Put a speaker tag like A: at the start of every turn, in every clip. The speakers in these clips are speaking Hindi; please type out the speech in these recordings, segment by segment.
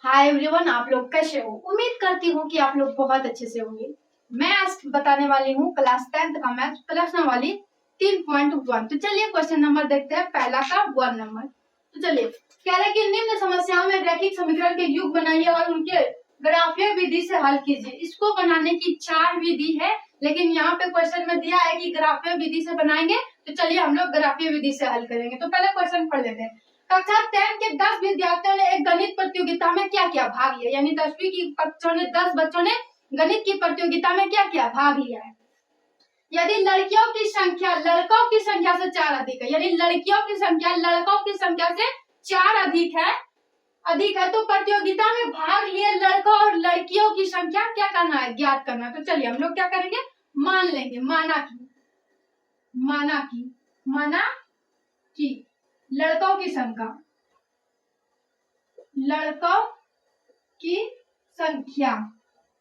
A: हाय एवरीवन, आप लोग कैसे हो? उम्मीद करती हूँ कि आप लोग बहुत अच्छे से होंगे। मैं आज बताने वाली हूँ क्लास 10th का मैथ प्रश्न वाली 3.1। तो चलिए क्वेश्चन नंबर देखते हैं, पहला का 1 नंबर। तो चलिए, कह रहे कि निम्न समस्याओं में रैखिक समीकरण के योग बनाइए और उनके ग्राफीय विधि से हल कीजिए। इसको बनाने की 4 विधि है, लेकिन यहाँ पे क्वेश्चन में दिया है कि ग्राफीय विधि से बनाएंगे। तो चलिए हम लोग ग्राफीय विधि से हल करेंगे। तो पहले क्वेश्चन पढ़ लेते हैं। कक्षा 10 के 10 विद्यार्थियों ने एक गणित प्रतियोगिता में क्या किया? भाग लिया। यानी 10वीं की बच्चों ने 10 बच्चों ने गणित की प्रतियोगिता में क्या किया? भाग लिया है। यदि लड़कियों की संख्या लड़कों की संख्या से 4 अधिक है, यानी लड़कियों की संख्या लड़कों की संख्या से 4 अधिक है तो प्रतियोगिता में भाग लिए लड़कों और लड़कियों की संख्या क्या करना है? ज्ञात करना। तो चलिए हम लोग क्या करेंगे, मान लेंगे। माना कि लड़कों की संख्या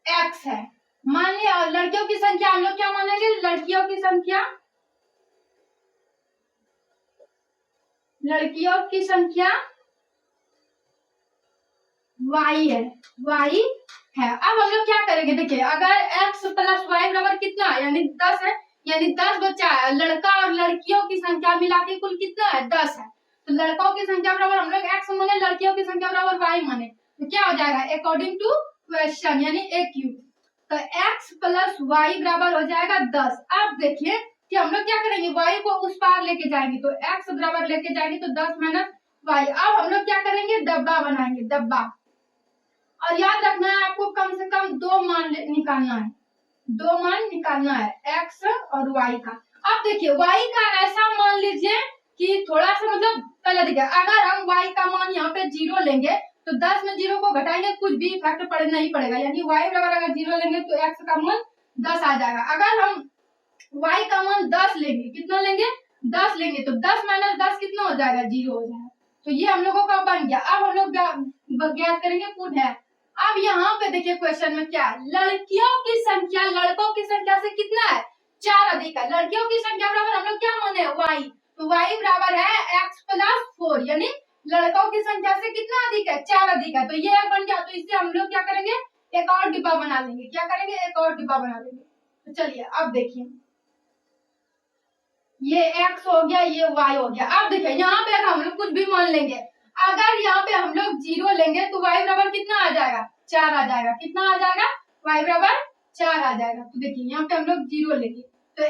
A: x है, मान लिया। और लड़कियों की संख्या हम लोग क्या मानेंगे? लड़कियों की संख्या y है। अब हम लोग क्या करेंगे, देखिए, अगर x प्लस वाई बराबर कितना है? यानी 10 है, यानी 10 बच्चा है। लड़का और लड़कियों की संख्या मिला के कुल कितना है? 10 है। तो लड़कों की संख्या बराबर हम लोग x माने, लड़कियों की संख्या बराबर y माने, तो क्या हो जाएगा? अकॉर्डिंग टू क्वेश्चन यानी AQ, तो x प्लस वाई बराबर हो जाएगा 10। अब देखिए कि हम लोग क्या करेंगे, y को उस पार लेके जाएंगे, तो x बराबर लेके जाएंगे तो 10 माइनस वाई। अब हम लोग क्या करेंगे, डब्बा बनाएंगे, डब्बा। और याद रखना है आपको कम से कम दो मान निकालना है x और y का। अब देखिए y का ऐसा मान लीजिए कि थोड़ा सा मतलब पहले देखिए, अगर हम y का मान यहाँ पे 0 लेंगे तो 10 में 0 को घटाएंगे, कुछ भी इफेक्ट पड़ना ही पड़ेगा। यानी y बराबर अगर 0 लेंगे तो x का मान 10 आ जाएगा। अगर हम y का मान 10 लेंगे, कितना लेंगे? 10 लेंगे, तो 10 माइनस 10 कितना हो जाएगा? 0 हो जाएगा। तो ये हम लोगों का बन गया। अब हम लोग ज्ञात करेंगे पुट है। अब यहाँ पे देखिए क्वेश्चन में क्या है, लड़कियों की संख्या लड़कों की संख्या से कितना है? 4 अधिक है। लड़कियों की संख्या बराबर हम लोग क्या माने? y, तो y बराबर है x प्लस 4, यानी लड़कों की संख्या से कितना अधिक है? 4 अधिक है। तो ये बन गया। तो इससे हम लोग क्या करेंगे, एक और डिब्बा बना लेंगे। क्या करेंगे? एक और डिब्बा बना लेंगे। तो चलिए अब देखिए, ये x हो गया, ये y हो गया। अब देखिए यहाँ पे हम लोग कुछ भी मान लेंगे। अगर यहाँ पे हम लोग 0 लेंगे तो y बराबर कितना आ जाएगा? 4 आ जाएगा। कितना आ जाएगा? y बराबर 4 आ जाएगा। तो देखिए यहाँ पे हम लोग 0 लेंगे तो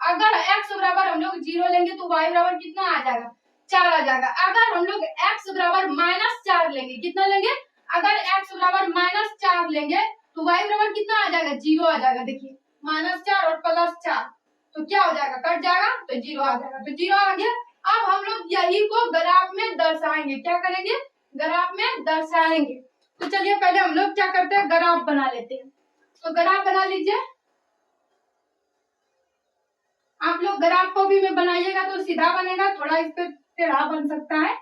A: अगर x बराबर हम लोग 0 लेंगे तो y बराबर कितना आ जाएगा? 4 आ जाएगा। अगर हम लोग x बराबर -4 लेंगे, कितना लेंगे? अगर x बराबर -4 लेंगे तो y बराबर कितना आ जाएगा? 0 आ जाएगा। देखिए -4 और +4, तो क्या हो जाएगा? कट जाएगा, तो 0 आ जाएगा। तो 0 आ गया। अब हम लोग यही को ग्राफ में दर्शाएंगे। क्या करेंगे? ग्राफ में दर्शाएंगे। तो चलिए पहले हम लोग क्या करते हैं, ग्राफ बना लेते हैं। तो ग्राफ बना लीजिए। आप लोग ग्राफ को भी में बनाइएगा तो सीधा बनेगा, थोड़ा इस पे टेढ़ा बन सकता है।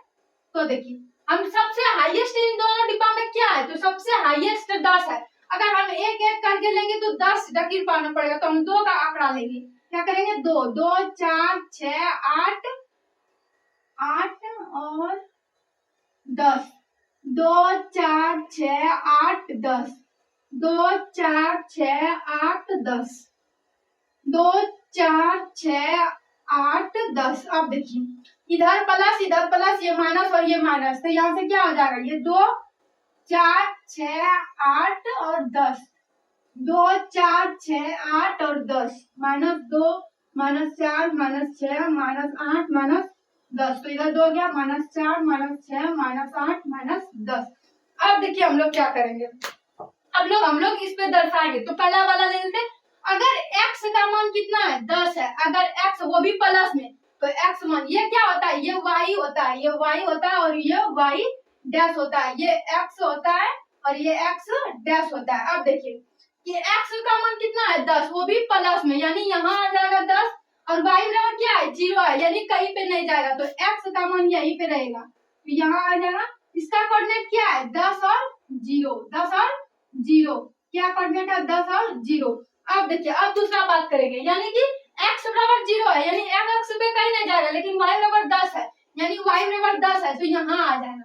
A: तो देखिए हम सबसे हाईएस्ट इन दोनों डिब्बा में क्या है? तो सबसे हाईएस्ट 10 है। अगर हम एक एक करके लेंगे तो 10 डकीर पाना पड़ेगा, तो हम 2 का आंकड़ा लेंगे। क्या करेंगे? 2 2 4 6 8 और 10, 2 4 6 8 10, 2 4 6 8 10, 2 4 6 8 10। अब देखिए इधर प्लस ये माइनस और ये माइनस, तो यहाँ से क्या हो जाएगा? ये 2 4 6 8 और 10, 2 4 6 8 और 10, -2 -4 -6 -8 -10, तो इधर 2 गया, -4 -6 -8 -10। अब देखिए हम लोग क्या करेंगे, हम लोग इस पे दर्शाएंगे। तो पहला वाला ले लेते। अगर x का मान कितना है? 10 है। अगर x वो भी प्लस में, तो x मान ये क्या होता है? ये y होता है, ये y होता है और ये y डैश होता है। ये x होता है और ये x डैश होता है। अब देखिए ये x का मान कितना है? 10, वो भी प्लस में, यानी यहाँ आ जाएगा 10 और y बराबर क्या है? 0 है, यानी कहीं पे नहीं जाएगा, तो x का मान यहीं पे रहेगा, तो यहाँ आ जाएगा। इसका कोऑर्डिनेट क्या है? 10 और 0, 10 और 0। क्या कोऑर्डिनेट है? 10 और 0। अब देखिए अब दूसरा बात करेंगे, यानी कि x बराबर 0 है, यानी x पे कहीं नहीं जाएगा, लेकिन y बराबर 10 है, यानी y बराबर 10 है, तो यहाँ आ जाएगा।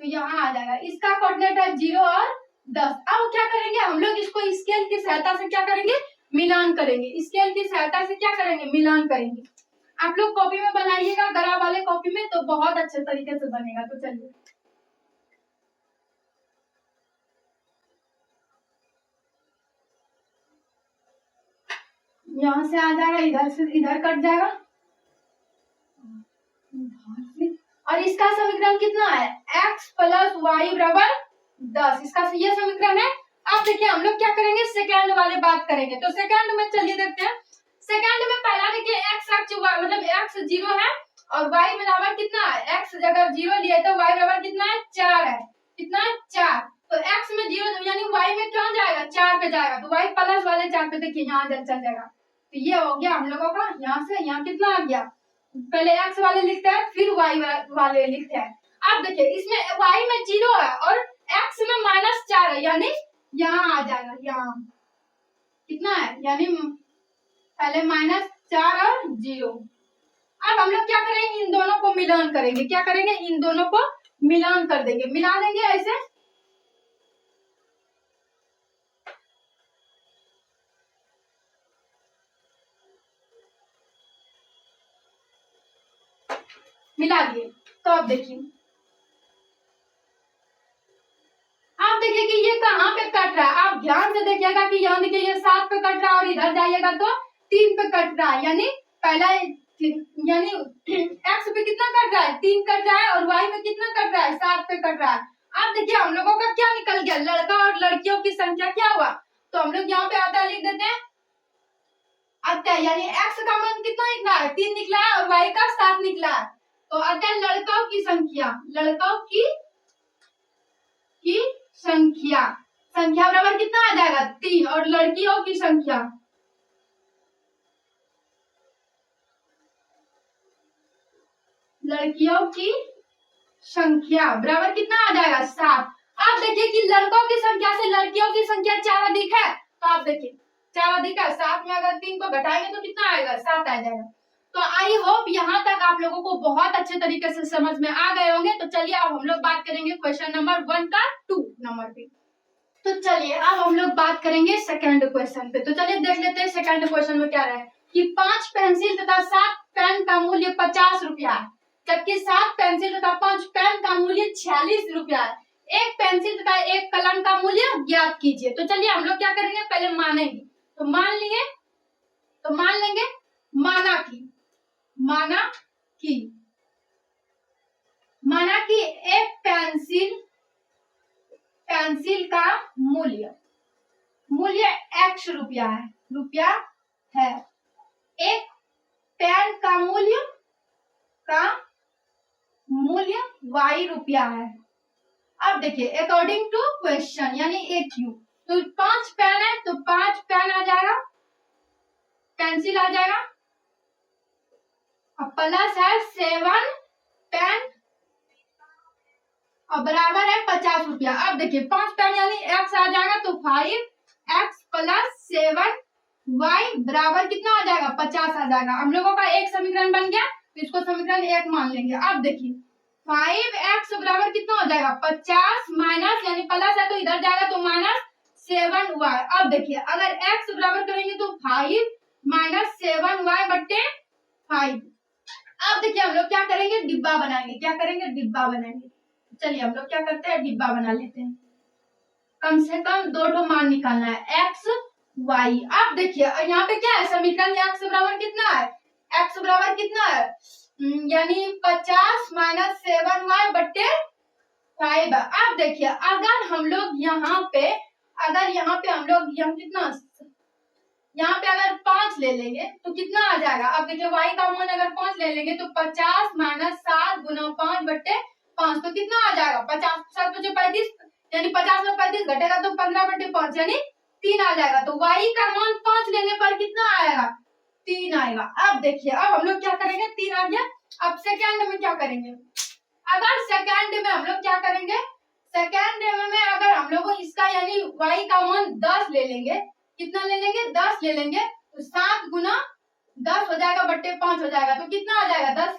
A: तो यहाँ आ जाएगा। इसका कोऑर्डिनेट है 0 और 10। अब क्या करेंगे हम लोग, इसको स्केल की सहायता से क्या करेंगे, मिलान करेंगे। स्केल की सहायता से क्या करेंगे, मिलान करेंगे। आप लोग कॉपी में बनाइएगा, गरा वाले कॉपी में, तो बहुत अच्छे तरीके से बनेगा। तो चलिए यहाँ से आ जाएगा, इधर से इधर कट जाएगा, और इसका समीकरण कितना है, x प्लस वाई बराबर 10। इसका ये समीकरण है। अब देखिए हम लोग क्या करेंगे, सेकंड वाले बात करेंगे। तो सेकंड में चलिए देखते हैं। सेकंड में पहला देखिए x मतलब x 0 है और y बराबर कितना है, x अगर 0 लिए तो y बराबर कितना है, 4 है। कितना है, 4। तो x में 0 यानी y में क्या जाएगा, 4 पे जाएगा। तो y प्लस वाले 4 पे देखिए यहाँ चल जाएगा। तो ये हो गया हम लोगों का। यहाँ से यहाँ कितना आ गया, पहले x वाले लिखते हैं फिर y वाले लिखते हैं। अब देखिए इसमें y में 0 है और x में -4 है, यानी यहाँ आ जाएगा। यहाँ कितना है, यानी पहले -4 और 0। अब हम लोग क्या करेंगे, इन दोनों को मिलान करेंगे। क्या करेंगे, इन दोनों को मिलान कर देंगे, मिला देंगे ऐसे। मिला दिए। तो अब देखिए, आप देखिए कि ये कहाँ पे कट रहा है। आप ध्यान से देखिएगा कि यहाँ देखिए ये 7 पे कट रहा है और इधर जाइएगा तो 3 पे कट रहा है। यानी पहला यानी x पे कितना कट रहा है, 3 कट रहा है, और y पे कितना कट रहा है, 7 पे कट रहा है। अब देखिए हम लोगों का क्या निकल गया, लड़का और लड़कियों की संख्या क्या हुआ। तो हम लोग यहाँ पे आता लिख देते हैं आता, यानी x का मान कितना निकला है, 3 निकला है, और y का 7 निकला है। तो आता लड़कों की संख्या, लड़कों की संख्या, संख्या बराबर कितना आ जाएगा, 3, और लड़कियों की संख्या, लड़कियों की संख्या बराबर कितना आ जाएगा, 7। आप देखिए कि लड़कों की संख्या से लड़कियों की संख्या 4 अधिक है। तो आप देखिए 4 अधिक है, 7 में अगर 3 को घटाएंगे तो कितना आएगा, 7 आ जाएगा। तो आई होप यहाँ तक आप लोगों को बहुत अच्छे तरीके से समझ में आ गए होंगे। तो चलिए अब हम लोग बात करेंगे क्वेश्चन नंबर 1 का 2 नंबर पे। तो चलिए अब हम लोग बात करेंगे सेकंड क्वेश्चन पे। तो चलिए देख लेते हैं सेकंड क्वेश्चन में क्या रहा है कि 5 पेंसिल तथा 7 पेन का मूल्य 50 रुपया है, जबकि 7 पेंसिल तथा 5 पेन का मूल्य 46 रुपया है। एक पेंसिल तथा एक कलम का मूल्य ज्ञात कीजिए। तो चलिए हम लोग क्या करेंगे, पहले मानेंगे। तो मान लेंगे माना कि एक पेंसिल का मूल्य x रुपया है, एक पेन का मूल्य y रुपया है। अब देखिए अकॉर्डिंग टू क्वेश्चन यानी AQ, तो 5 पेन है तो 5 पेन आ जाएगा, पेंसिल आ जाएगा, और प्लस है 7 पेन और बराबर है 50 रुपया। अब देखिए 5 पेन यानी x आ जाएगा, तो 5x प्लस 7y बराबर कितना आ जाएगा, 50 आ जाएगा। हम लोगों का एक समीकरण बन गया, तो इसको समीकरण 1 मान लेंगे। अब देखिए 5x बराबर कितना हो जाएगा, 50 माइनस यानी प्लस है तो इधर जाएगा तो माइनस 7y। अब देखिए अगर x बराबर करेंगे तो 5 माइनस 7y बट्टे 5। अब देखिए हम लोग क्या करेंगे, डिब्बा बनाएंगे, डिब्बा बनाएंगे। चलिए हम लोग क्या करते हैं, डिब्बा बना लेते हैं। कम से कम 2 मान निकालना है, x y। अब देखिए यहाँ पे क्या है, समीकरण x बराबर कितना है, x बराबर कितना है, यानी 50 माइनस 7y बट्टे 5। अब देखिए अगर हम लोग यहाँ पे हम लोग कितना, यहाँ पे अगर 5 ले लेंगे तो कितना आ जाएगा। अब देखिए y का मान अगर 5 ले लेंगे तो 50 माइनस 7 गुना 5 बट्टे 5, तो कितना आ जाएगा, 50 7 बचे 35, यानी 50 में 35 घटेगा तो 15 बटे 5 यानी 3 आ जाएगा। तो y का मान 5 लेने पर कितना आएगा, 3 आएगा। अब देखिए अब हम लोग क्या करेंगे, 3 आ गया। अब सेकंड में क्या करेंगे, अगर सेकंड में हम लोग क्या करेंगे, सेकंड में अगर हम लोग इसका यानी y का मान 10 ले लेंगे, कितना ले लेंगे, 10 ले लेंगे, तो 7 गुना 10 हो जाएगा बट्टे 5 हो जाएगा, तो कितना आ जाएगा, 10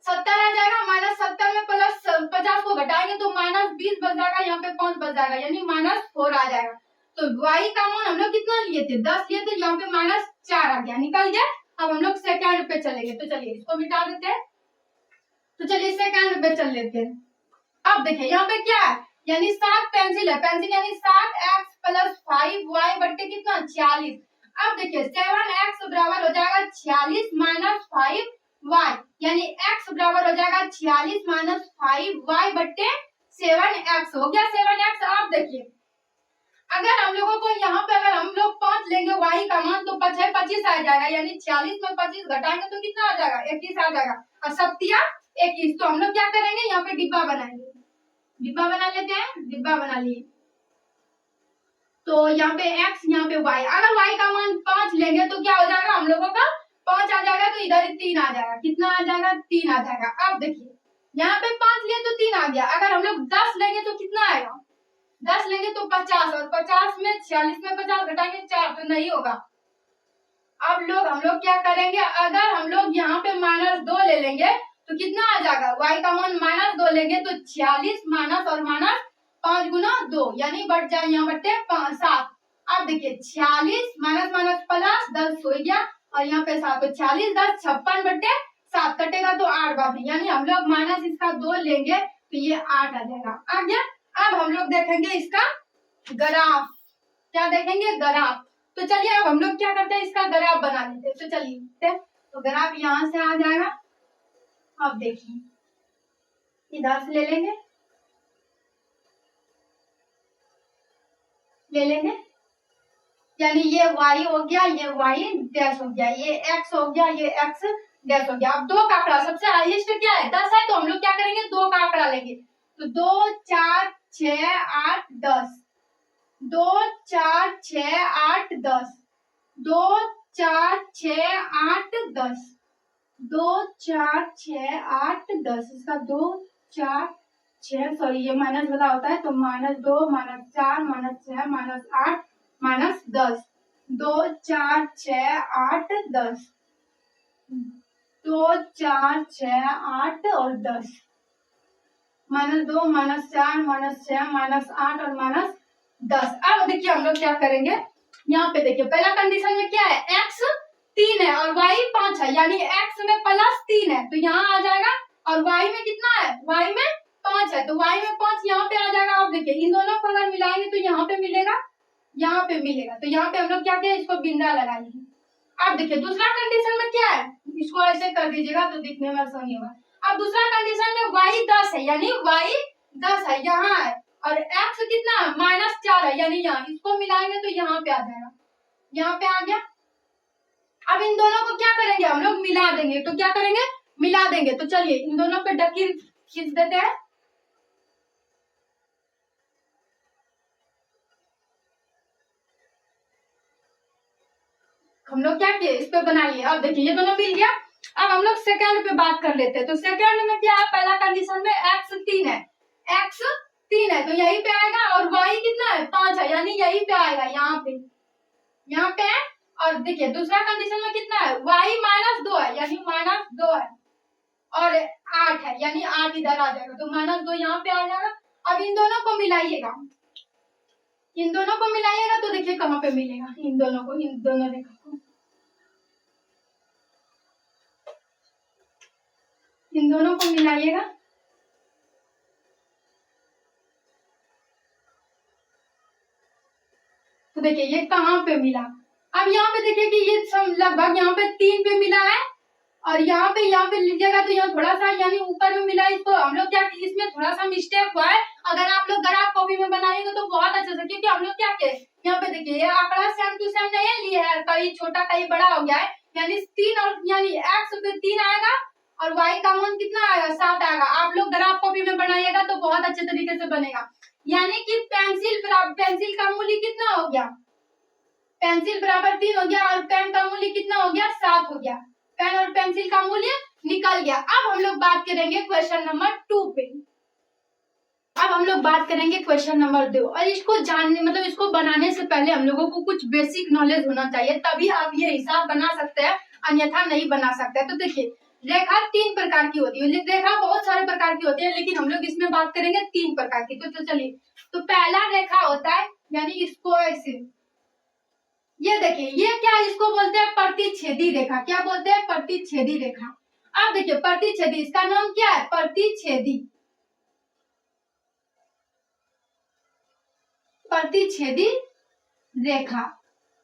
A: 70 आ जाएगा, -70 में +50 को घटाएंगे तो -20 बच जाएगा, यहाँ पे 5 बच जाएगा, यानी -4 आ जाएगा। तो y का मान हम लोग कितना लिए थे, 10 लिए थे, यहाँ पे -4 आ गया, निकल गया। अब हम लोग सेकंड पे चलेंगे, तो चलिए इसको मिटा देते हैं। तो चलिए सेकंड पे चल लेते हैं। अब देखिए यहाँ पे क्या है, यानी 7 पेंसिल है, पेंसिल यानी 7x + 5y बट्टे कितना 46। अब देखिए 7x बराबर हो जाएगा 46 - 5y, यानी x बराबर हो जाएगा 46 - 5y बट्टे 7x, हो गया 7x। अब देखिए अगर हम लोगों को यहाँ पे अगर हम लोग 5 लेंगे y का मान, तो 5 25 आ जाएगा, यानी 46 में 25 घटाएंगे तो कितना आ जाएगा 21 आ जाएगा, और 7 21। तो हम लोग क्या करेंगे, यहाँ पे डिब्बा बनाएंगे, डिब्बा बना लेते हैं, डिब्बा बना लिए। तो यहाँ पे x, यहाँ पे y, अगर y का मान 5 लेंगे तो क्या हो जाएगा, हम लोगों का 5 आ जाएगा, तो इधर 3 आ जाएगा, कितना आ जाएगा 3 आ जाएगा। अब देखिए यहाँ पे 5 लिए तो 3 आ गया, अगर हम लोग 10 लेंगे तो कितना आएगा, 10 लेंगे तो 50, और 50 में 46 में 50 घटाएंगे 4, तो नहीं होगा। अब हम लोग क्या करेंगे, अगर हम लोग यहाँ पे -2 ले लेंगे तो कितना आ जाएगा, y का मान -2 लेंगे तो 46 माइनस और माइनस 5 गुना 2, यानी बढ़ जाए यहाँ बट्टे 7। अब देखिए 46 माइनस माइनस प्लस 10 हो गया, और यहाँ पे 7, तो 40 10 56 बट्टे 7 कटेगा तो 8 बार, यानी हम लोग माइनस इसका 2 लेंगे तो ये 8 आ जाएगा, आ गया। अब हम लोग देखेंगे इसका ग्राफ, क्या देखेंगे ग्राफ। तो चलिए अब हम लोग क्या करते हैं, इसका ग्राफ बना लेते हैं। तो चलिए तो ग्राफ यहाँ से आ जाएगा। अब देखिए इधर से ले लेंगे, यानी ये y हो गया, ये y डैश हो गया, ये x हो गया, ये x डैश हो गया। अब 2 का आंकड़ा सबसे हाईएस्ट क्या है 10 है, तो हम लोग क्या करेंगे 2 का आंकड़ा लेंगे। तो 2 4 6 8 10, 2 4 6 8 10, 2 4 6 8 10, 2 4 6 8 10, इसका 2 4 6, सॉरी ये माइनस वाला होता है, तो -2 -4 -6 -8 -10, 2 4 6 8 10, 2 4 6 8 और 10, -2 -4 -6 -8 और -10। अब देखिए हम लोग क्या करेंगे, यहाँ पे देखिए पहला कंडीशन में क्या है, x 3 है और y 5 है, यानी x में +3 है तो यहाँ आ जाएगा, और y में कितना है, y में 5 है तो y में 5 यहाँ पे आ जाएगा। अब देखिए इन दोनों को अगर मिलाएंगे तो यहाँ पे मिलेगा, यहाँ पे मिलेगा, तो यहाँ पे हम लोग क्या किया, इसको बिंदा लगाएंगे। अब देखिए दूसरा कंडीशन में क्या है, इसको ऐसे कर दीजिएगा तो दिखने में आसानी होगा। अब दूसरा कंडीशन में y 10 है, यानी y 10 है यहाँ है, और x कितना है -4 है, यानी यहाँ, इसको मिलाएंगे तो यहाँ पे आ जाएगा, यहाँ पे आ गया। अब इन दोनों को क्या करेंगे, हम लोग मिला देंगे। तो क्या करेंगे, मिला देंगे। तो चलिए इन दोनों पे डकीर खींच देते हैं। हम लोग क्या किए, इस पे बना लिए। अब देखिए ये दोनों मिल गया। अब हम लोग सेकंड पे बात कर लेते हैं। तो सेकंड में क्या है, पहला कंडीशन में x 3 है, x 3 है तो यहीं पे आएगा, और y कितना है 5 है, यानी यहीं पे आएगा, यहाँ पे है। और देखिए दूसरा कंडीशन में कितना है, y -2 है, यानी -2 है, और 8 है, यानी 8 इधर आ जाएगा, तो -2 यहाँ पे आ जाएगा। अब इन दोनों को मिलाइएगा, तो देखिए कहाँ पे मिलेगा, इन दोनों रेखा को, इन दोनों को मिलाइएगा। तो देखिए ये कहाँ पे मिला। अब यहाँ पे देखिए कि ये सब लगभग यहाँ पे 3 पे मिला है, और यहाँ पे लीजिएगा तो यहाँ थोड़ा सा यानी ऊपर में मिला। इसको हम लोग क्या, इसमें थोड़ा सा मिस्टेक हुआ है। अगर आप लोग ग्राफ कॉपी में बनाएंगे तो बहुत अच्छे से, क्योंकि हम लोग क्या किए, यहाँ पे देखिए ये आंकड़ा सेम टू सेम नहीं लिए है, कहीं छोटा कहीं बड़ा हो गया है, यानी 3 और यानी x पे 3 आएगा और y का मान कितना आएगा 7 आएगा। आप लोग ग्राफ कॉपी में बनाइएगा तो बहुत अच्छे तरीके से बनेगा। यानी कि पेंसिल का मूल्य कितना हो गया, पेंसिल बराबर 3 हो गया, और पेन का मूल्य कितना हो गया 7 हो गया। पेन और पेंसिल का मूल्य निकल गया। अब हम लोग बात करेंगे क्वेश्चन नंबर 2 पे। अब हम लोग बात करेंगे क्वेश्चन नंबर 2, और इसको जानने मतलब इसको बनाने से पहले हम लोगों को कुछ बेसिक नॉलेज होना चाहिए, तभी आप ये हिसाब बना सकते हैं, अन्यथा नहीं बना सकते। तो देखिए रेखा 3 प्रकार की होती है, रेखा बहुत सारे प्रकार की होती है, लेकिन हम लोग इसमें बात करेंगे 3 प्रकार की। तो चलिए, तो पहला रेखा होता है यानी इसको ऐसे, ये देखिए ये क्या, इसको बोलते हैं प्रतिच्छेदी रेखा। क्या बोलते हैं? प्रतिच्छेदी रेखा। अब देखिए प्रतिच्छेदी, इसका नाम क्या है? प्रतिच्छेदी, प्रतिच्छेदी रेखा।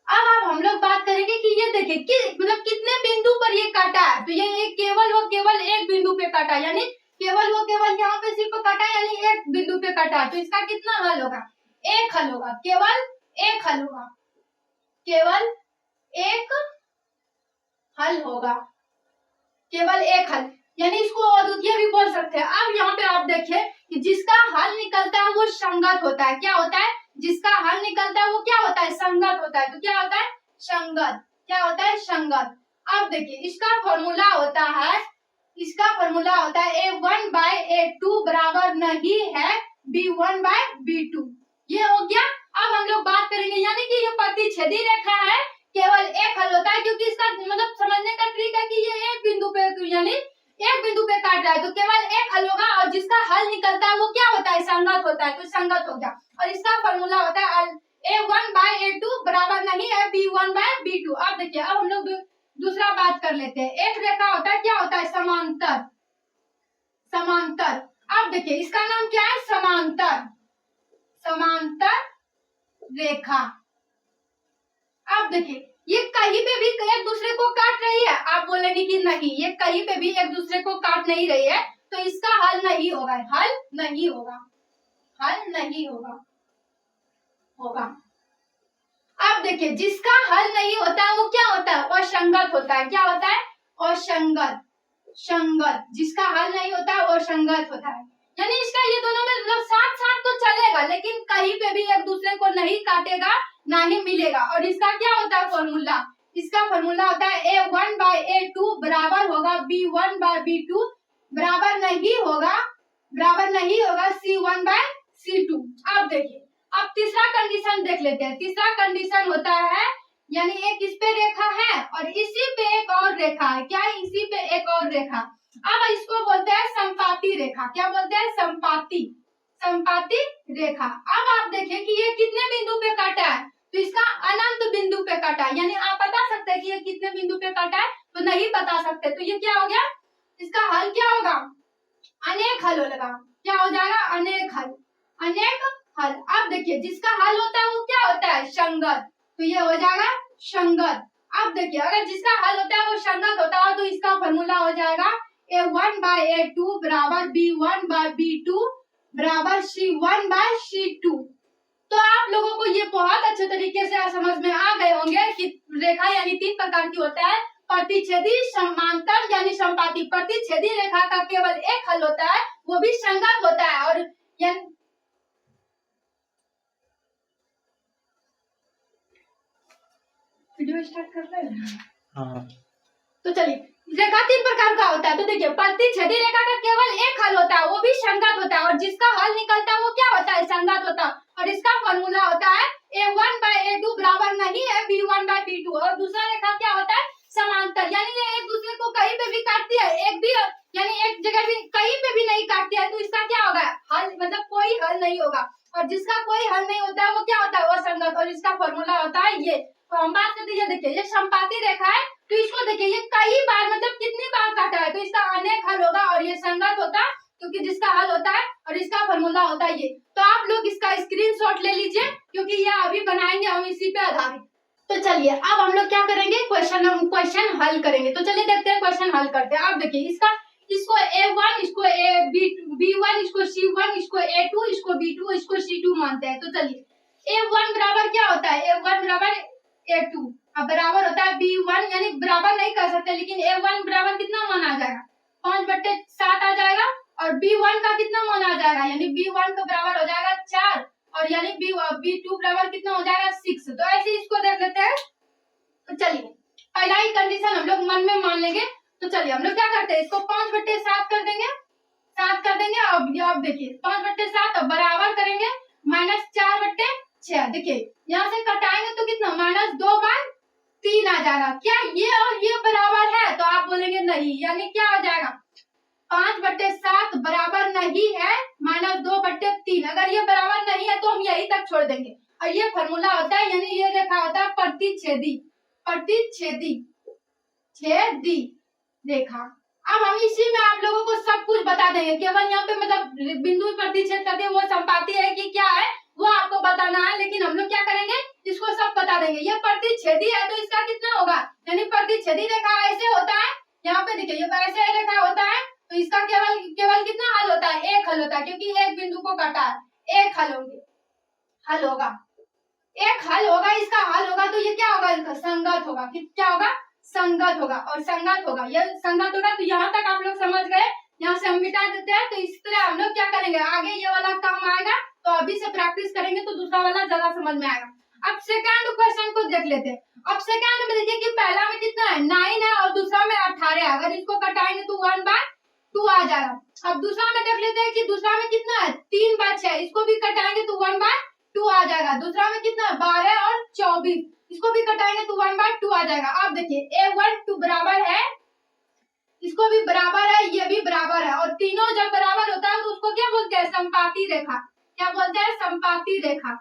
A: अब हम लोग बात करेंगे कि ये देखिए कि मतलब कितने बिंदु पर ये काटा है। तो ये केवल एक बिंदु पे काटा, यानी केवल यहाँ पे सिर्फ काटा, यानी एक बिंदु पे काटा। तो इसका कितना हल होगा? एक हल होगा, केवल एक हल होगा, केवल एक हल होगा, केवल एक हल, यानी इसको अद्वितीय भी बोल सकते हैं। अब यहाँ पे आप देखिए कि जिसका हल निकलता है वो संगत होता है। क्या होता है? जिसका हल निकलता है वो क्या होता है? संगत होता है। तो क्या होता है? संगत। क्या होता है? संगत। अब देखिए इसका फॉर्मूला होता है, इसका फॉर्मूला होता है A1/A2 बराबर नहीं है B1/B2। ये हो गया। अब हम लोग बात करेंगे, यानी कि ये प्रतिच्छेदी रेखा है, केवल एक हल होता है, क्योंकि इसका मतलब समझने का ट्रिक है कि ये एक बिंदु पे, यानी एक बिंदु पे काट रहा है, तो केवल एक हल होगा, और जिसका हल निकलता है वो क्या होता है? संगत होता है। तो संगत हो गया, और इसका फॉर्मूला होता है A1/A2 बराबर नहीं है B1/B2। अब देखिए, अब हम लोग दूसरा बात कर लेते हैं। एक रेखा होता है, क्या होता है? समांतर, समांतर। अब देखिए इसका नाम क्या है? समांतर, समांतर रेखा। अब देखिए ये कहीं पे भी एक दूसरे को काट रही है, आप बोलेंगे कि नहीं ये कहीं पे भी एक दूसरे को काट नहीं रही है, तो इसका हल नहीं होगा, हल नहीं होगा, हल नहीं होगा, होगा। अब देखिए जिसका हल नहीं होता है वो क्या होता है? असंगत होता है। क्या होता है? असंगत, संगत। जिसका हल नहीं होता है वो संगत होता है, यानी इसका ये दोनों में मतलब साथ साथ तो चलेगा, लेकिन कहीं पे भी एक दूसरे को नहीं काटेगा, ना ही मिलेगा। और इसका क्या होता है फॉर्मूला? इसका फॉर्मूला होता है A1/A2 बराबर होगा B1/B2 बराबर नहीं होगा, बराबर नहीं होगा C1/C2। अब देखिए, अब तीसरा कंडीशन देख लेते हैं। तीसरा कंडीशन होता है, यानी एक इस पे रेखा है और इसी पे एक और रेखा है। क्या है? इसी पे एक और रेखा। अब इसको बोलते हैं संपाती रेखा। क्या बोलते हैं? संपाती, संपाती रेखा। अब आप देखिए कि ये कितने बिंदु पे काटा है? तो इसका अनंत बिंदु पे काटा है। यानी आप बता सकते हैं कि ये कितने बिंदु पे काटा है? तो नहीं बता सकते। तो ये क्या हो गया? इसका हल क्या होगा? अनेक हल होगा। क्या हो जाएगा? अनेक हल, अनेक हल। अब देखिए जिसका हल होता है वो क्या होता है? संगत। तो ये हो जाएगा संगत। अब देखिए अगर जिसका हल होता है वो संगत होता है, तो इसका फॉर्मूला हो जाएगा A1/A2 बराबर B1/B2 बराबर C1/C2। तो आप लोगों को ये बहुत अच्छे तरीके से समझ में आ गए होंगे कि रेखा यानी 3 प्रकार की होता है, प्रतिच्छेदी, समांतर यानी संपाती। प्रतिच्छेदी रेखा का केवल एक हल होता है, वो भी संगत होता है। और वीडियो स्टार्ट कर रहे हैं? हाँ। तो चलिए, रेखा 3 प्रकार का होता है। तो देखिए प्रतिच्छेदी रेखा का केवल एक हल होता है, वो भी संगत होता है, और जिसका हल निकलता है वो क्या होता है? संगत होता है। और इसका फॉर्मूला होता है A1/A2 बराबर नहीं है B1/B2। और दूसरा रेखा क्या होता है? समांतर, यानी ये एक दूसरे को कहीं पे भी काटती है, एक भी यानी एक जगह भी कहीं पे भी नहीं काटती है, तो इसका क्या होगा? हल, मतलब कोई हल नहीं होगा। और जिसका कोई हल नहीं होता है वो क्या होता है? वो संगत। और इसका फॉर्मूला होता है ये। तो हम बात करते हैं, देखिए ये संपाती रेखा है, तो इसको देखिए ये कई बार मतलब कितनी बार काटा है, तो इसका अनेक हल होगा। और ये संगत होता है क्योंकि जिसका हल होता है, और इसका फॉर्मूला होता है ये। तो आप लोग इसका स्क्रीनशॉट ले लीजिए, क्योंकि ये अभी बनाएंगे हम इसी पे आधारित। तो चलिए अब हम लोग क्या करेंगे? क्वेश्चन हल करेंगे। तो चलिए देखते हैं क्वेश्चन हल करते हैं। आप देखिए इसको A1, इसको B1, इसको C1, इसको A2, इसको B2, इसको C2 मानते हैं। तो चलिए A1 बराबर क्या होता है? A1 बराबर A2 अब बराबर होता है B1, यानी बराबर नहीं कर सकते, लेकिन A1 बराबर कितना मान आ जाएगा? 5/7 आ जाएगा। और B1 का कितना मान आ जाएगा? यानी B1 का बराबर हो जाएगा 4, और यानी B2 बराबर कितना हो जाएगा? 6। तो ऐसे इसको देख लेते हैं। तो चलिए पहला ही कंडीशन हम लोग मन में मान लेंगे। तो चलिए हम लोग क्या करते हैं, इसको 5/7 कर देंगे, 7 कर देंगे। अब देखिए 5/7 बराबर करेंगे -4/6। देखिए यहाँ से कटाएंगे तो कितना? -2/7। 3 आ जाएगा। क्या ये और ये बराबर है? तो आप बोलेंगे नहीं, यानी क्या हो जाएगा 5/7 बराबर नहीं है -2/3। अगर ये बराबर नहीं है तो हम यही तक छोड़ देंगे। और ये फॉर्मूला होता है, यानी ये रेखा होता है प्रतिच्छेदी, प्रतिच्छेदी छेदी रेखा। अब हम इसी में आप लोगों को सब कुछ बता देंगे, केवल यहाँ पे मतलब बिंदु प्रतिच्छेद करते हैं वो संपाती है कि क्या है वो आपको बताना है, लेकिन हम लोग क्या करेंगे इसको सब बता देंगे। ये प्रतिच्छेदी है तो इसका कितना होगा, यानी प्रतिच्छेदी रेखा ऐसे होता है, यहाँ पे देखिए ये ऐसे रेखा होता है तो इसका केवल केवल कितना हल होता है, एक हल होता है, क्योंकि एक बिंदु को काटा है, एक हल होंगे, हल होगा, एक हल होगा, इसका हल होगा तो ये क्या होगा, इसका संगत होगा। क्या होगा, संगत होगा। और संगत होगा, ये संगत होगा। तो यहाँ तक आप लोग समझ गए, यहाँ से हम मिटा देते हैं। तो इस तरह हम लोग क्या करेंगे, आगे ये वाला काम आएगा तो अभी से प्रैक्टिस करेंगे तो दूसरा वाला ज्यादा समझ में आएगा। अब सेकंड क्वेश्चन को देख लेते हैं। अब सेकंड में देखिए कि पहला में कितना है 9 है और दूसरा में 18 है। अगर इसको कटाएंगे तो 1/2 आ जाएगा। अब दूसरा में देख लेते हैं कि दूसरा में कितना है 3/6, इसको भी कटाएंगे तो 1/2 आ जाएगा। दूसरा में कितना है 12 और 24, इसको भी कटाएंगे तो 1/2 आ जाएगा। अब देखिए A1 बराबर है, इसको भी बराबर है, ये भी बराबर है, और तीनों जब बराबर होता है तो उसको क्या बोलते हैं, संपाती रेखा। क्या बोलते हैं, संपाती रेखा,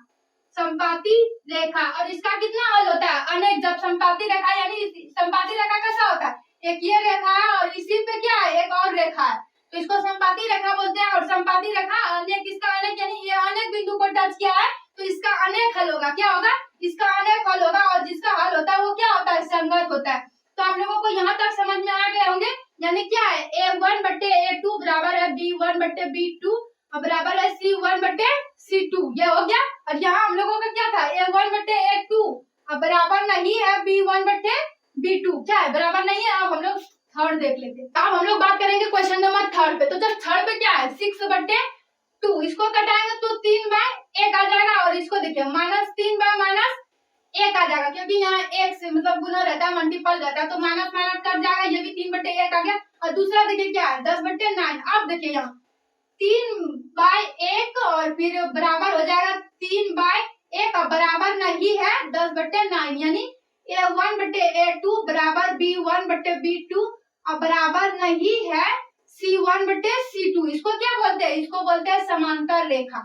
A: संपाती रेखा। और इसका कितना हल होता है, अनेक। जब संपाती रेखा, यानी संपाती रेखा कैसा होता है, एक ये रेखा है और इसी पे क्या है एक और रेखा है, तो इसको संपाती रेखा बोलते हैं। और संपाती रेखा अनेक, इसका अनेक यानी ये अनेक बिंदु को टच किया है तो इसका अनेक हल होगा। क्या होगा, इसका अनेक हल होगा, और जिसका हल होता है वो क्या होता है, संगत होता है। तो आप लोगों को यहाँ तक समझ में आ गए होंगे, यानी क्या है A1/A2 बराबर है B1/B2 और बराबर है C1/C2, ये हो गया। और यहाँ हम लोगों का क्या था A1/A2 और बराबर नहीं है B1/B2, क्या है बराबर नहीं है। अब हम लोग थर्ड देख लेते हैं। अब हम लोग बात करेंगे क्वेश्चन नंबर थर्ड पे। तो जब थर्ड पे क्या है 6/2, इसको कटाएंगे तो 3/1 आ जाएगा। और इसको देखिए -3/-1 आ जाएगा, क्योंकि यहाँ एक से मतलब गुना रहता है, मल्टीपल रहता है, तो माइनस माइनस कट जाएगा, ये भी 3/1 आ गया। और दूसरा देखिए क्या है 10/9। अब देखिए यहाँ 3/1 और फिर बराबर हो जाएगा 3/1 और बराबर नहीं है 10/9, यानी A1/A2 बराबर B1/B2 और बराबर नहीं है C1/C2। इसको क्या बोलते हैं, इसको बोलते हैं समांतर रेखा,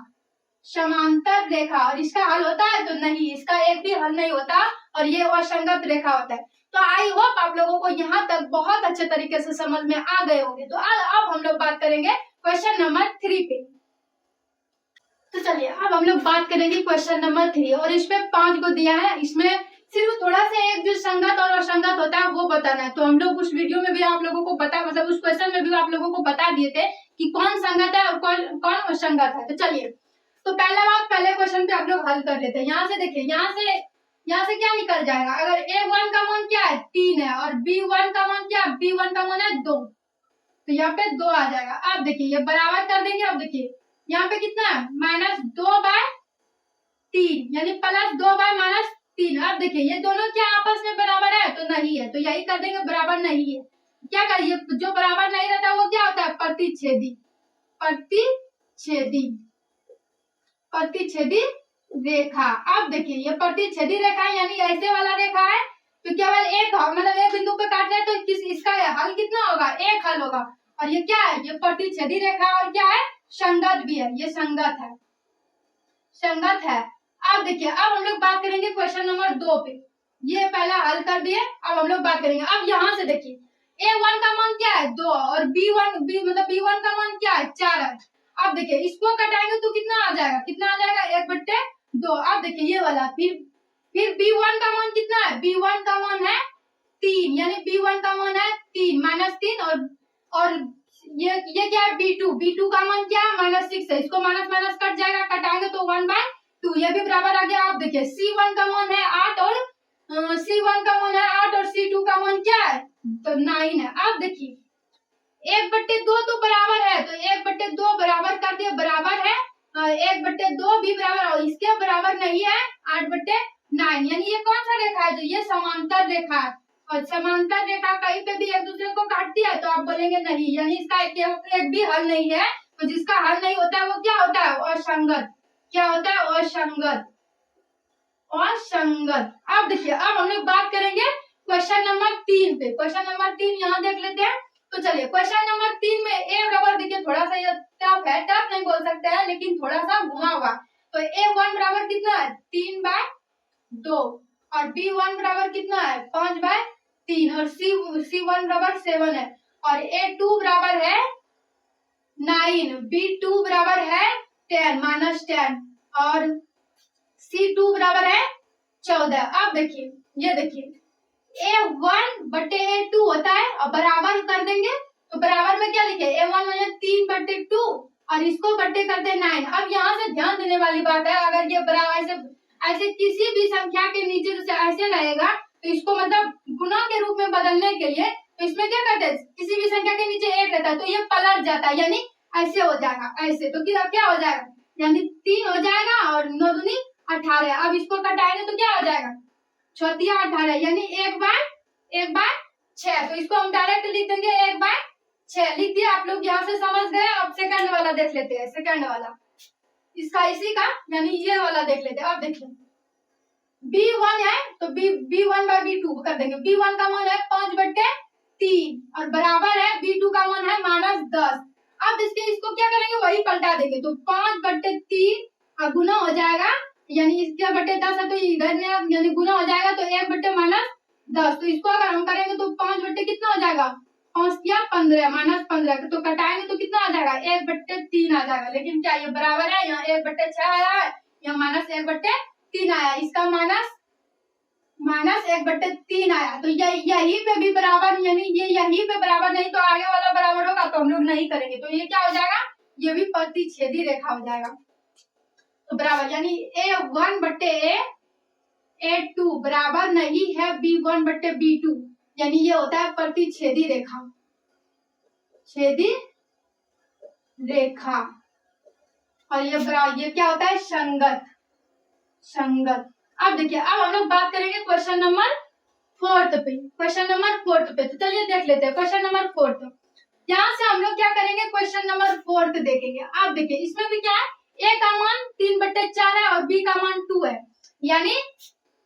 A: समांतर रेखा। और इसका हल होता है तो नहीं, इसका एक भी हल नहीं होता, और ये असंगत रेखा होता है। तो आई होप आप लोगों को यहाँ तक बहुत अच्छे तरीके से समझ में आ गए होंगे। तो अब हम लोग बात करेंगे क्वेश्चन नंबर 3 पे। तो चलिए अब हम लोग बात करेंगे क्वेश्चन नंबर 3, और इसमें 5 को दिया है। इसमें सिर्फ थोड़ा सा एक जो संगत और असंगत होता है वो बताना है। तो हम लोग उस वीडियो में भी आप लोगों को बता, मतलब उस क्वेश्चन में भी आप लोगों को बता दिए थे कि कौन संगत है और कौन असंगत है। तो चलिए, तो पहला बात, पहले क्वेश्चन पे आप लोग हल कर लेते हैं। यहाँ से देखिए, यहाँ से क्या निकल जाएगा, अगर A1 का मान क्या है 3 है और B1 का मान क्या है, B1 का मान है 2, तो यहाँ पे 2 आ जाएगा। अब देखिए ये बराबर कर देंगे। अब देखिए यहाँ पे कितना है -2/3, यानी +2/-3। अब देखिए ये दोनों क्या आपस में बराबर है, तो नहीं है, तो यही कर देंगे बराबर नहीं है। क्या करिए, जो बराबर नहीं रहता वो क्या होता है, प्रतिच्छेदी, प्रतिच्छेदी, प्रतिच्छेदी रेखा। अब देखिए ये प्रतिच्छेदी रेखा है, यानी ऐसे वाला रेखा है, तो केवल एक मतलब एक बिंदु पे काट रहे हैं तो इसका हल कितना होगा, एक हल होगा। और ये क्या है, ये प्रतिच्छेदी रेखा और क्या है, संगत भी है, ये संगत है, संगत है। अब देखिए, अब हम लोग बात करेंगे क्वेश्चन नंबर 2 पे। ये पहला हल कर दिए, अब हम लोग बात करेंगे। अब यहाँ से देखिए A1 का मान क्या है 2 और B1 का मान क्या है 4 है। अब देखिए इसको कटाएंगे तो कितना आ जाएगा, कितना आ जाएगा 1/2। अब देखिए ये वाला, फिर B1 का मान कितना है, B1 का मान है 3, यानी B1 का मान है 3 -3 और ये क्या है B2 का मान क्या है -6 है, इसको माइनस माइनस कट जाएगा, कटाएंगे तो 1/2, ये भी बराबर आ गया। आप देखिए C1 का मान है 8 और C1 का मान है 8 और C2 का मान क्या है तो 9 है। अब देखिए 1/2 तो बराबर है, तो 1/2 बराबर कर दिए, बराबर है 1/2 भी बराबर, और इसके बराबर नहीं है 8/9, यानी ये कौन सा रेखा है, जो ये समांतर रेखा है। और समांतर रेखा कहीं पे भी एक दूसरे को काटती है तो आप बोलेंगे नहीं, यानी इसका एक भी हल नहीं है। तो जिसका हल नहीं होता है वो क्या होता है, असंगत। क्या होता है, असंगत। और संगत। अब देखिए, अब हम लोग बात करेंगे क्वेश्चन नंबर 3 पे। क्वेश्चन नंबर 3 यहाँ देख लेते हैं। तो चलिए क्वेश्चन नंबर 3 में ए बराबर, देखिए थोड़ा सा ये टफ है, टफ नहीं बोल सकते हैं लेकिन थोड़ा सा घुमा हुआ। तो A1 बराबर कितना है 3/2 और B1 बराबर कितना है 5/3 और C1 बराबर 7 है और A2 बराबर है 9, B2 बराबर है 10 और C2 बराबर है 14। अब देखिए, ये देखिए A1 बटे A2 होता है और बराबर कर देंगे तो बराबर में क्या लिखे A1 में 3/2 और इसको बट्टे करते 9। अब यहाँ से ध्यान देने वाली बात है, अगर ये बराबर ऐसे किसी भी संख्या के नीचे जैसे ऐसे रहेगा तो इसको मतलब गुना के रूप में बदलने के लिए तो इसमें क्या करते हैं, किसी भी संख्या के नीचे 1 रहता है तो ये पलट जाता है, यानी ऐसे हो जाएगा, ऐसे। तो क्या हो जाएगा, यानी 3 हो जाएगा और 9 दूनी 18। अब इसको कटाएंगे तो क्या हो जाएगा 6×18 यानी 1/6। तो इसको हम डायरेक्ट लिख देंगे 1/6 लिख दिया। आप लोग यहाँ से समझ गए। अब सेकंड वाला देख लेते हैं। सेकंड वाला इसका इसी का यानी ये वाला देख लेते हैं। अब देखिए B1 है तो B1/B2 कर देंगे। B1 का मान है 5/3 और बराबर है B2 का मान है -10। अब इसको क्या करेंगे, वही पलटा देंगे तो 5/3 और गुना हो जाएगा, यानी इसके बटे 10 है तो इधर में यानी गुना हो जाएगा तो 1/-10। तो इसको अगर हम करेंगे तो 5 बट्टे कितना हो जाएगा 5 या 15 -15 तो कटाएंगे तो कितना आ जाएगा 1/3 आ जाएगा। लेकिन क्या ये बराबर है, यहाँ 1/6 आया है, यहाँ -1/3 आया, इसका -1/3 आया। तो यही पे भी बराबर, यानी ये यही पे बराबर नहीं तो आगे वाला बराबर होगा तो हम लोग नहीं करेंगे। तो ये क्या हो जाएगा, ये भी प्रतिच्छेदी रेखा हो जाएगा। तो बराबर यानी A1 बट्टे A2 बराबर नहीं है B1 बट्टे B2, यानी ये होता है प्रतिच्छेदी रेखा, छेदी रेखा। और ये क्या होता है संगत। अब देखिए, अब हम लोग बात करेंगे क्वेश्चन नंबर 4 पे। क्वेश्चन नंबर 4 पे तो चलिए देख लेते हैं। क्वेश्चन नंबर 4 यहाँ से हम लोग क्या करेंगे, क्वेश्चन नंबर 4 देखेंगे। अब देखिए इसमें भी क्या है, A का मान 3/4 है और B का मान 2 है, यानी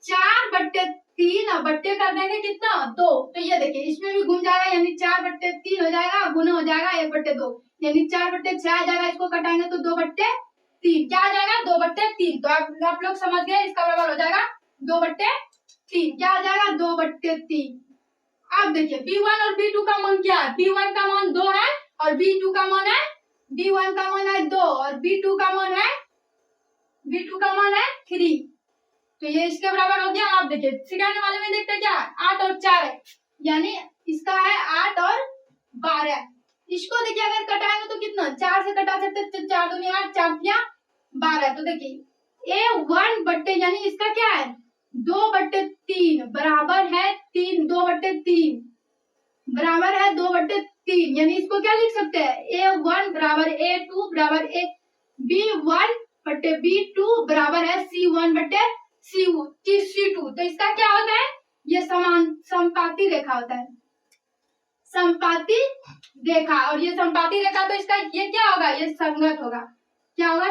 A: 4/3 और बट्टे कर देंगे कितना 2। तो ये देखिए इसमें भी घूम जाएगा, यानी 4/3 हो जाएगा, गुना हो जाएगा 1/2 यानी 4/6 आ जाएगा। इसको कटाएंगे तो 2/3 क्या आ जाएगा 2/3। तो आप लोग समझ गए, इसका बराबर हो जाएगा 2/3। क्या आ जाएगा 2/3। अब देखिए B1 और B2 का मान क्या है, B1 का मान 2 है और B2 का मान है, B1 का मान है 2 और B2 का मान है 3। तो ये इसके बराबर हो गया। आप देखिए सेकंड वाले में देखते क्या है 8 और 4 है, यानी इसका है 8 और 12। इसको देखिए अगर कटाएंगे तो कितना 4 से कटा सकते, 4 दूनी 8 4 तिया 12। तो देखिए A1 बट्टे यानी इसका क्या है 2/3 बराबर है 2/3 बराबर है 2/3, यानी इसको क्या लिख सकते हैं A1 बराबर A2 बराबर B1 बट्टे B2 बराबर है C1/C2। तो इसका क्या होता है, ये समपाती रेखा होता है, समपाती रेखा। और ये समपाती रेखा तो इसका ये क्या होगा, ये संगत होगा। क्या होगा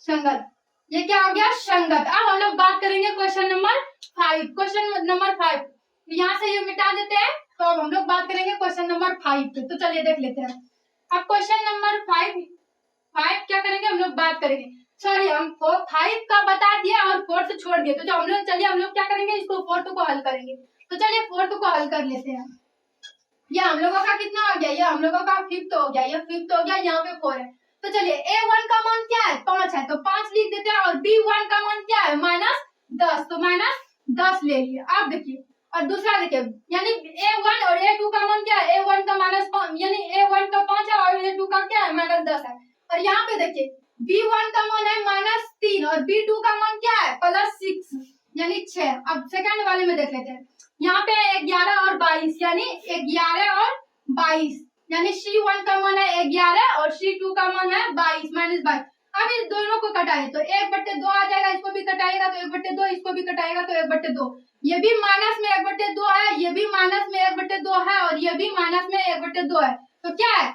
A: संगत। ये क्या हो गया संगत। अब हम लोग बात करेंगे क्वेश्चन नंबर 5। क्वेश्चन नंबर 5 यहाँ से ये मिटा देते हैं। तो अब हम लोग बात करेंगे क्वेश्चन नंबर 5 पे। तो चलिए देख लेते हैं। अब क्वेश्चन नंबर 5 क्या करेंगे, हम लोग बात करेंगे, सॉरी हम 5 का बता दिया और 4th छोड़ दिए। तो जो हम लोग चलिए हम लोग क्या करेंगे, इसको 4th को हल करेंगे। तो चलिए 4th को हल कर लेते हैं। ये हम लोगों का कितना हो गया, ये हम लोगों का 5th हो गया, ये 5th हो गया, यहाँ पे 4 है। तो चलिए A1 का मान क्या है 5 है तो 5 लिख देते हैं और B1 का मान क्या है -10 तो -10 ले लिए। अब देखिए और दूसरा देखिए, यानी A1 और A2 का मान क्या है, A1 का -5 यानी A1 का 5 है और A2 का क्या है -10 है। और यहाँ पे देखिए B1 का मान है -3 और B2 का मान क्या है +6 यानी 6। अब सेकंड वाले में देख लेते हैं। यहाँ पे 11 और 22 यानी 11 और 22 यानी C1 का मान है 11 और C2 का मान है 22 -22। अब इस दोनों को कटाएं तो 1/2 आ जाएगा, इसको भी कटाएगा तो 1/2, इसको भी कटाएगा तो 1/2। ये भी माइनस में 1/2 है, ये भी माइनस में 1/2 है और ये भी माइनस में 1/2 है। तो क्या है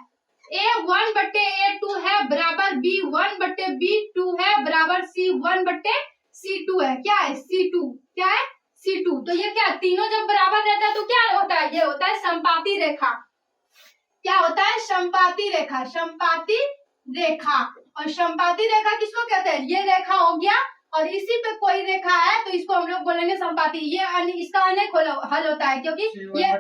A: A1 बट्टे A2 है बराबर B1 बट्टे B2 है बराबर C1 बट्टे C2 है, क्या है C2, क्या है C2। तो ये क्या, तीनों जब बराबर रहता है तो क्या होता है, ये होता है समपाती रेखा। क्या होता है, समपाती रेखा, समपाती रेखा। और समपाती रेखा किसको कहते हैं, ये रेखा हो गया, और इसी पे कोई रेखा है तो इसको हम लोग बोलेंगे समपाती। ये इसका अनेक हल होता है, क्योंकि ये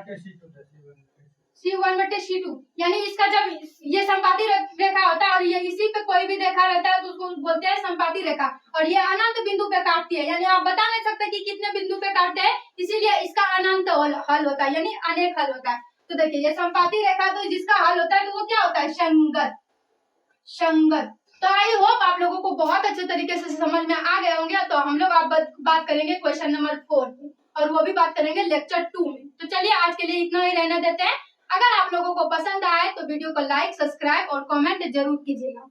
A: C1/C2 यानी इसका जब ये समपाती रेखा होता है और ये इसी पे कोई भी रेखा रहता है तो उसको बोलते हैं समपाती रेखा। और ये अनंत बिंदु पे काटती है, यानी आप बता नहीं सकते कि कितने बिंदु पे काटते हैं, इसीलिए इसका अनंत हल होता है, यानी अनेक हल होता है। तो देखिए ये समपाती रेखा, तो जिसका हल होता है तो वो क्या होता है, संगत, संगत। तो आई होप आप लोगों को बहुत अच्छे तरीके से समझ में आ गए होंगे। तो हम लोग आप बात करेंगे क्वेश्चन नंबर 4 और वो भी बात करेंगे लेक्चर 2 में। तो चलिए आज के लिए इतना ही रहने देते हैं। अगर आप लोगों को पसंद आए तो वीडियो को लाइक, सब्सक्राइब और कमेंट जरूर कीजिएगा।